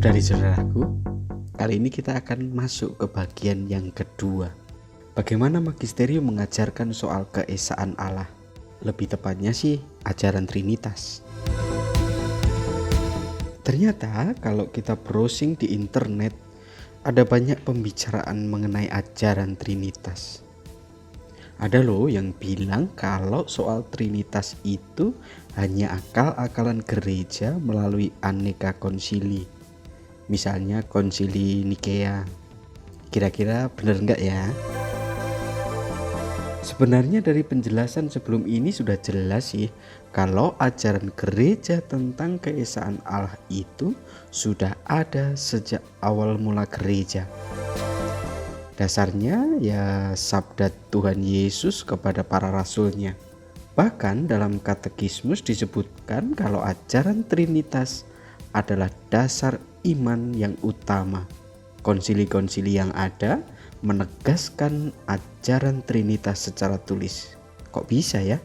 Saudari-saudaraku, kali ini kita akan masuk ke bagian yang kedua. Bagaimana magisterium mengajarkan soal keesaan Allah? Lebih tepatnya sih ajaran Trinitas. Ternyata kalau kita browsing di internet, ada banyak pembicaraan mengenai ajaran Trinitas. Ada loh yang bilang kalau soal Trinitas itu hanya akal-akalan gereja melalui aneka konsili. Misalnya konsili Nikea. Kira-kira benar enggak ya? Sebenarnya dari penjelasan sebelum ini sudah jelas sih kalau ajaran gereja tentang keesaan Allah itu sudah ada sejak awal mula gereja. Dasarnya ya sabda Tuhan Yesus kepada para rasulnya. Bahkan dalam katekismus disebutkan kalau ajaran Trinitas adalah dasar iman yang utama. Konsili-konsili yang ada menegaskan ajaran Trinitas secara tulis. Kok bisa ya?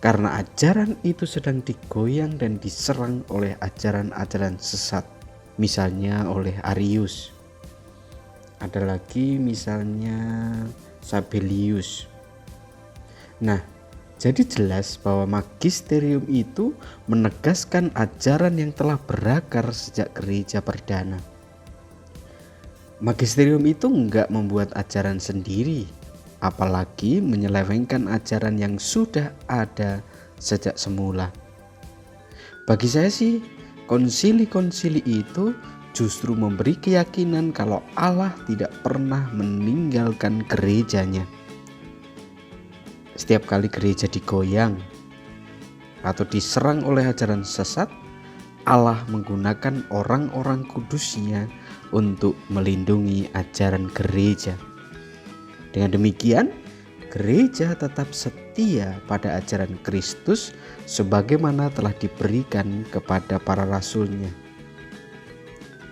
Karena ajaran itu sedang digoyang dan diserang oleh ajaran-ajaran sesat. Misalnya oleh Arius. Ada lagi misalnya Sabellius. Nah, jadi jelas bahwa magisterium itu menegaskan ajaran yang telah berakar sejak gereja perdana. Magisterium itu enggak membuat ajaran sendiri, apalagi menyelewengkan ajaran yang sudah ada sejak semula. Bagi saya sih, konsili-konsili itu justru memberi keyakinan kalau Allah tidak pernah meninggalkan gerejanya. Setiap kali gereja digoyang atau diserang oleh ajaran sesat, Allah menggunakan orang-orang kudusnya untuk melindungi ajaran gereja. Dengan demikian, gereja tetap setia pada ajaran Kristus sebagaimana telah diberikan kepada para rasulnya.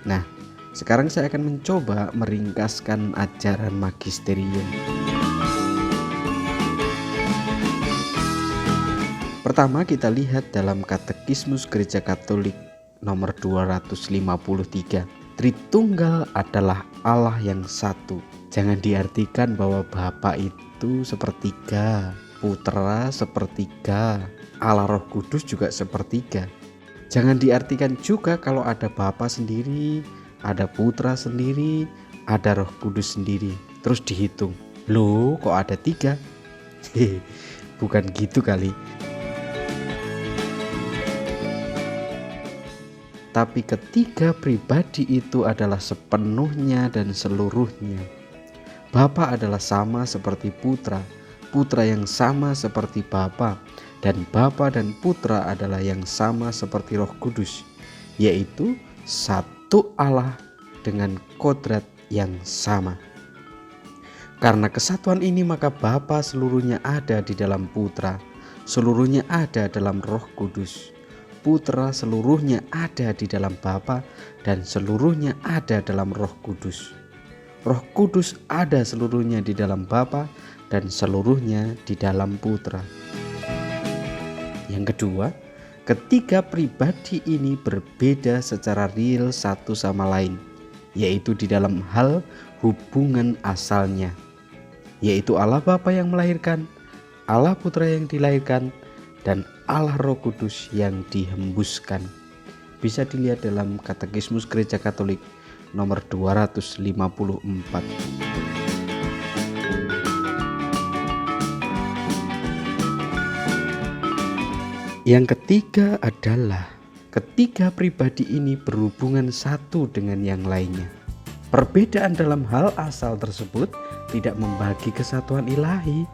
Nah, sekarang saya akan mencoba meringkaskan ajaran magisterium. Pertama kita lihat dalam Katekismus Gereja Katolik nomor 253. Tritunggal adalah Allah yang satu. Jangan diartikan bahwa Bapa itu sepertiga, Putra sepertiga, Allah Roh Kudus juga sepertiga. Jangan diartikan juga kalau ada Bapa sendiri, ada Putra sendiri, ada Roh Kudus sendiri. Terus dihitung, loh kok ada 3? Bukan gitu kali. Tapi ketiga pribadi itu adalah sepenuhnya dan seluruhnya. Bapa adalah sama seperti Putra, Putra yang sama seperti Bapa, dan Bapa dan Putra adalah yang sama seperti Roh Kudus, yaitu satu Allah dengan kodrat yang sama. Karena kesatuan ini maka Bapa seluruhnya ada di dalam Putra, seluruhnya ada dalam Roh Kudus. Putra seluruhnya ada di dalam Bapa dan seluruhnya ada dalam Roh Kudus. Roh Kudus ada seluruhnya di dalam Bapa dan seluruhnya di dalam Putra. Yang kedua, ketiga pribadi ini berbeda secara real satu sama lain, yaitu di dalam hal hubungan asalnya, yaitu Allah Bapa yang melahirkan, Allah Putra yang dilahirkan, dan Allah Roh Kudus yang dihembuskan. Bisa dilihat dalam Katekismus Gereja Katolik nomor 254. Yang ketiga adalah ketiga pribadi ini berhubungan satu dengan yang lainnya. Perbedaan dalam hal asal tersebut tidak membagi kesatuan ilahi,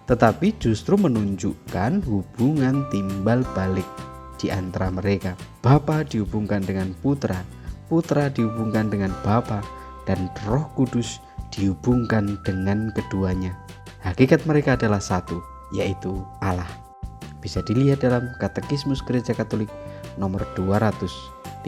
tetapi justru menunjukkan hubungan timbal balik di antara mereka. Bapa dihubungkan dengan Putra, Putra dihubungkan dengan Bapa, dan Roh Kudus dihubungkan dengan keduanya. Hakikat mereka adalah satu, yaitu Allah. Bisa dilihat dalam Katekismus Gereja Katolik nomor 255.